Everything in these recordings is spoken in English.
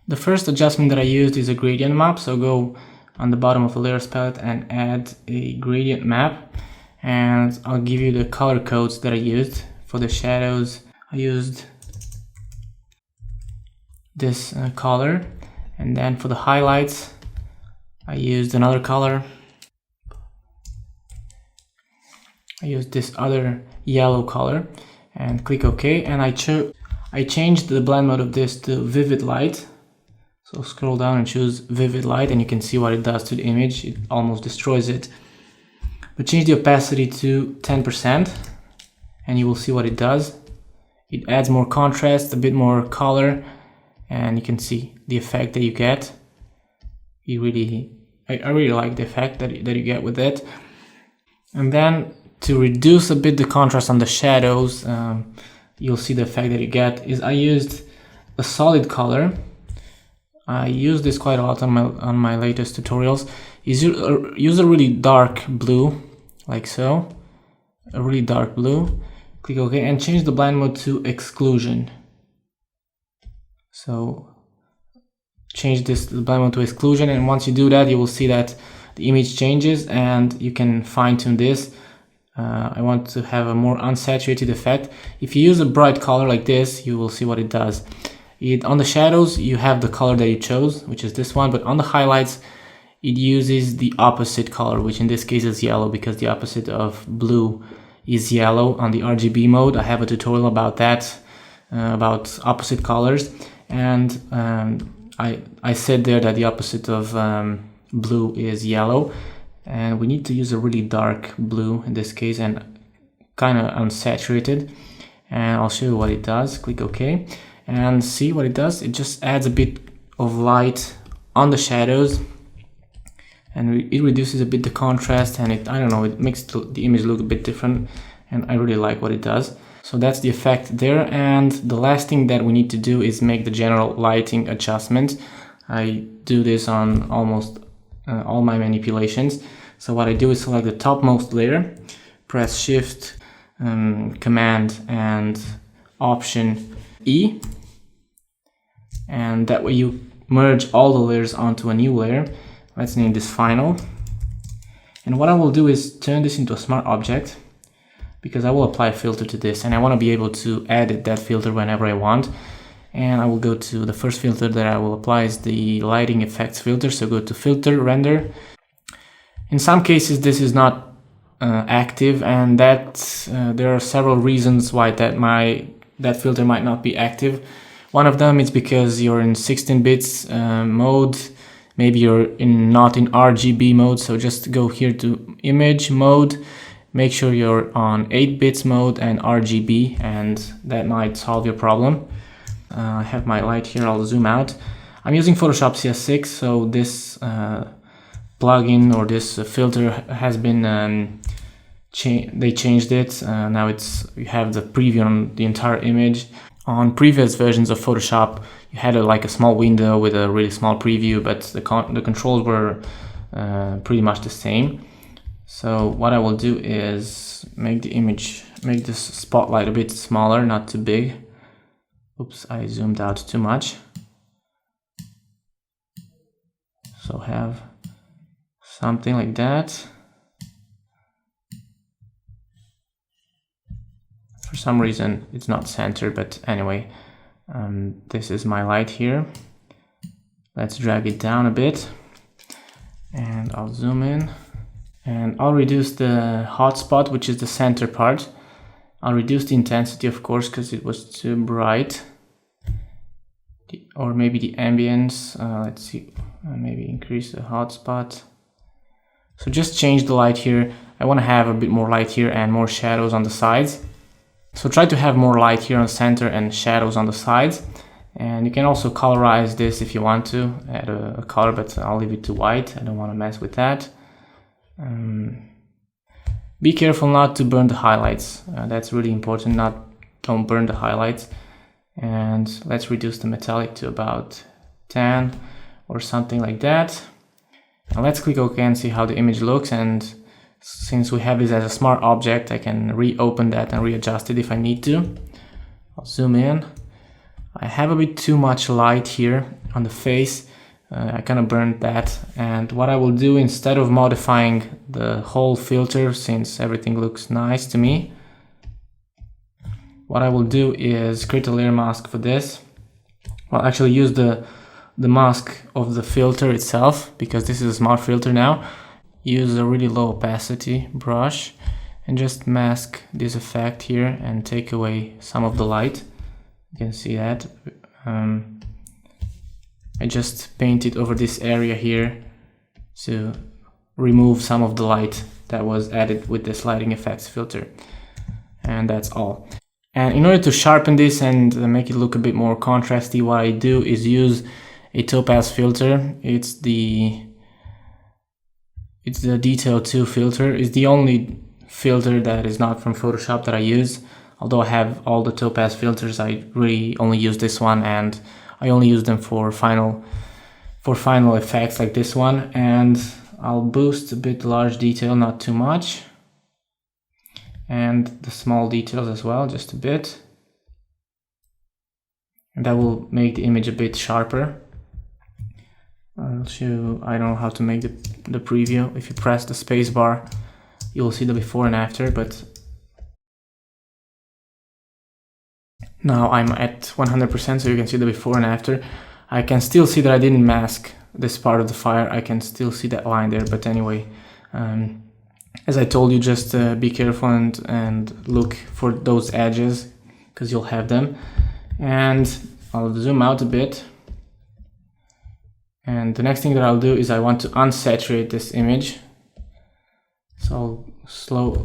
The first adjustment that I used is a gradient map, so go on the bottom of the layers palette and add a gradient map, and I'll give you the color codes that I used. For the shadows, I used this color, and then for the highlights I used another color. I used this other yellow color, and click OK, and I changed the blend mode of this to vivid light. So scroll down and choose vivid light, and you can see what it does to the image. It almost destroys it. But change the opacity to 10% and you will see what it does. It adds more contrast, a bit more color, and you can see the effect that you get. I really like the effect that you get with it. And then to reduce a bit the contrast on the shadows, you'll see the effect that you get is I used a solid color. I use this quite a lot on my latest tutorials. Use a really dark blue, like so, a really dark blue. Click OK and change the blend mode to exclusion. So change this blend mode to exclusion, and once you do that, you will see that the image changes, and you can fine tune this. I want to have a more unsaturated effect. If you use a bright color like this, you will see what it does. On the shadows, you have the color that you chose, which is this one, but on the highlights, it uses the opposite color, which in this case is yellow, because the opposite of blue is yellow. On the RGB mode, I have a tutorial about that, about opposite colors, and I said there that the opposite of blue is yellow, and we need to use a really dark blue in this case, and kind of unsaturated, and I'll show you what it does. Click OK. And see what it does. It just adds a bit of light on the shadows, and it reduces a bit the contrast, and it makes the image look a bit different, and I really like what it does. So that's the effect there. And the last thing that we need to do is make the general lighting adjustment. I do this on almost all my manipulations. So what I do is select the topmost layer, press Shift, Command and Option E, and that way you merge all the layers onto a new layer. Let's name this Final. And what I will do is turn this into a smart object, because I will apply a filter to this, and I want to be able to edit that filter whenever I want. And I will go to the first filter that I will apply is the lighting effects filter. So go to Filter, Render. In some cases this is not active, and there are several reasons why that filter might not be active. One of them is because you're in 16 bits mode, maybe you're not in RGB mode, so just go here to Image Mode, make sure you're on 8 bits mode and RGB, and that might solve your problem. I have my light here, I'll zoom out. I'm using Photoshop CS6, so this plugin or this filter has been they changed it. Now you have the preview on the entire image. On previous versions of Photoshop, you had like a small window with a really small preview, but the controls were pretty much the same. So what I will do is make this spotlight a bit smaller, not too big. Oops, I zoomed out too much. So have something like that. For some reason it's not centered, but anyway, this is my light here. Let's drag it down a bit, and I'll zoom in, and I'll reduce the hotspot, which is the center part. I'll reduce the intensity, of course, because it was too bright, or maybe the ambience. Let's see, maybe increase the hotspot. So just change the light here. I want to have a bit more light here and more shadows on the sides. So try to have more light here on the center and shadows on the sides. And you can also colorize this if you want to, add a color, but I'll leave it to white. I don't want to mess with that. Be careful not to burn the highlights. That's really important. Don't burn the highlights. And let's reduce the metallic to about 10 or something like that. Now let's click OK and see how the image looks. And since we have this as a smart object, I can reopen that and readjust it if I need to. I'll zoom in. I have a bit too much light here on the face. I kind of burned that, and what I will do, instead of modifying the whole filter, since everything looks nice to me, what I will do is create a layer mask for this. I'll actually use the mask of the filter itself, because this is a smart filter now. Use a really low opacity brush and just mask this effect here and take away some of the light. You can see that. I just painted over this area here to remove some of the light that was added with this lighting effects filter. And that's all. And in order to sharpen this and make it look a bit more contrasty, what I do is use a topaz filter. It's the Detail 2 filter. It's the only filter that is not from Photoshop that I use. Although I have all the topaz filters, I really only use this one, and I only use them for final effects like this one. And I'll boost a bit large detail, not too much, and the small details as well, just a bit, and that will make the image a bit sharper. I'll show, I don't know how to make the preview. If you press the space bar, you'll see the before and after, but now I'm at 100%, so you can see the before and after. I can still see that I didn't mask this part of the fire. I can still see that line there, but anyway, as I told you, just be careful and look for those edges, because you'll have them. And I'll zoom out a bit. And the next thing that I'll do is I want to unsaturate this image. So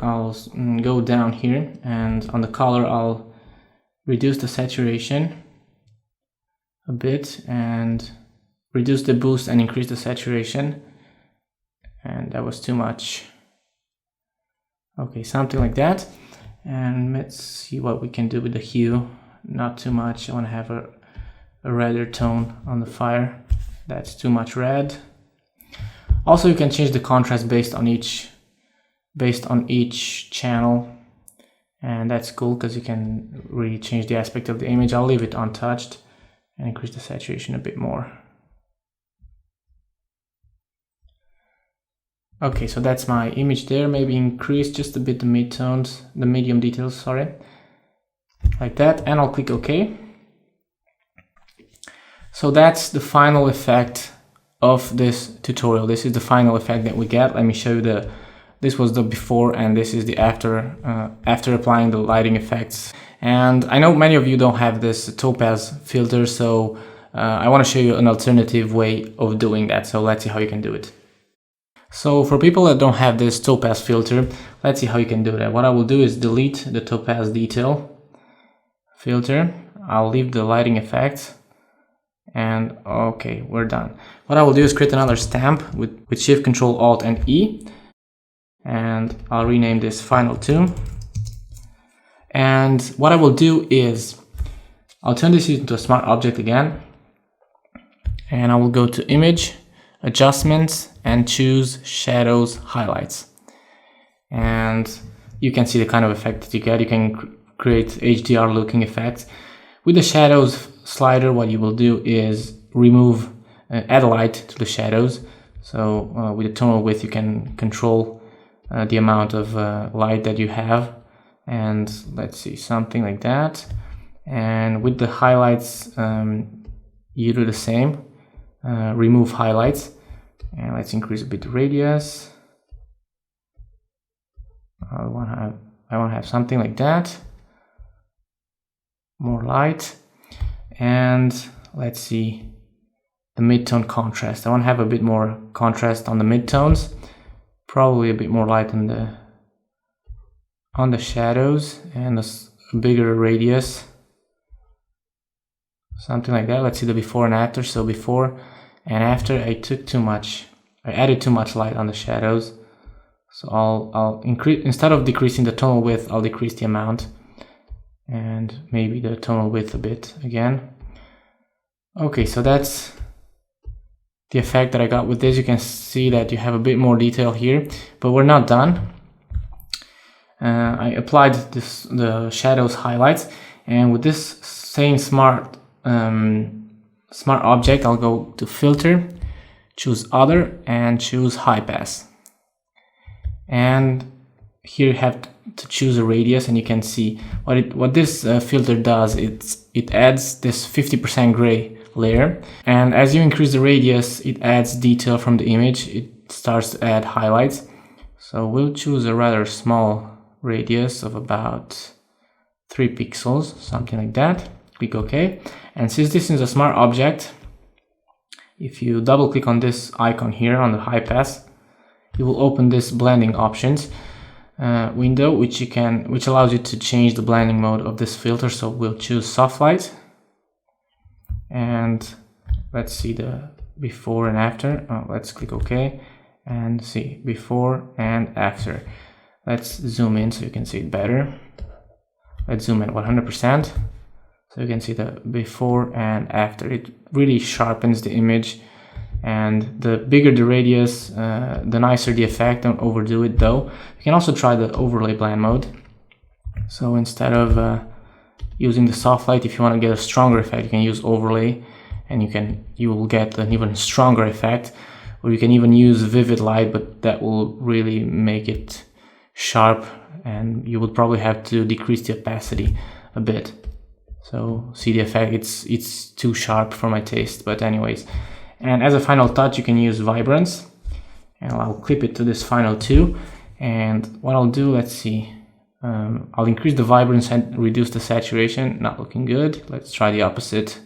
I'll go down here, and on the color I'll reduce the saturation a bit and reduce the boost and increase the saturation. And that was too much. Okay, something like that. And let's see what we can do with the hue. Not too much. I want to have a redder tone on the fire. That's too much red. Also, you can change the contrast based on each channel, and that's cool because you can really change the aspect of the image. I'll leave it untouched and increase the saturation a bit more. Okay, so that's my image there. Maybe increase just a bit the mid-tones, the medium details, sorry, like that, and I'll click OK. So that's the final effect of this tutorial. This is the final effect that we get. Let me show you this was the before and this is the after applying the lighting effects. And I know many of you don't have this topaz filter, so I want to show you an alternative way of doing that. So let's see how you can do it. So for people that don't have this topaz filter, let's see how you can do that. What I will do is delete the topaz detail filter. I'll leave the lighting effects. And okay, we're done. What I will do is create another stamp with Shift, Control, Alt, and E, and I'll rename this Final 2. And what I will do is I'll turn this into a smart object again, and I will go to Image, Adjustments, and choose Shadows, Highlights. And you can see the kind of effect that you get. You can create HDR looking effects. With the shadows slider, what you will do is remove, add light to the shadows. So with the tonal width, you can control the amount of light that you have. And let's see, something like that. And with the highlights, you do the same. Remove highlights. And let's increase a bit the radius. I want to have something like that. More light. And let's see the mid-tone contrast. I want to have a bit more contrast on the mid-tones, probably a bit more light on the shadows, and a bigger radius, something like that. Let's see the before and after. So before and after, I added too much light on the shadows. So I'll increase, instead of decreasing the tonal width, I'll decrease the amount. And maybe the tonal width a bit again. Okay, so that's the effect that I got with this. You can see that you have a bit more detail here, but we're not done. I applied the shadows highlights, and with this same smart smart object, I'll go to filter, choose other, and choose high pass. And here you have to choose a radius, and you can see what this filter does. It adds this 50% gray layer, and as you increase the radius, it adds detail from the image. It starts to add highlights. So we'll choose a rather small radius of about 3 pixels, something like that. Click OK. And since this is a smart object, if you double click on this icon here on the high pass, you will open this blending options window, which allows you to change the blending mode of this filter. So we'll choose soft light, and let's see the before and after. Let's click OK and see before and after. Let's zoom in so you can see it better. Let's zoom in 100%, so you can see the before and after. It really sharpens the image, and the bigger the radius, the nicer the effect. Don't overdo it though. You can also try the overlay blend mode. So instead of using the soft light, if you want to get a stronger effect, you can use overlay, and you will get an even stronger effect. Or you can even use vivid light, but that will really make it sharp, and you would probably have to decrease the opacity a bit. So see the effect, it's too sharp for my taste, but anyways. And as a final touch, you can use vibrance, and I'll clip it to this final 2. And what I'll do, let's see, I'll increase the vibrance and reduce the saturation. Not looking good. Let's try the opposite.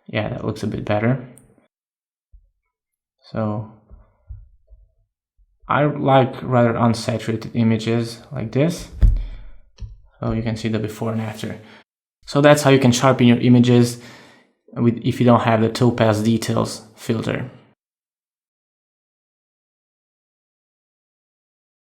Yeah, that looks a bit better. So I like rather unsaturated images like this. So you can see the before and after. So that's how you can sharpen your images if you don't have the topaz details filter.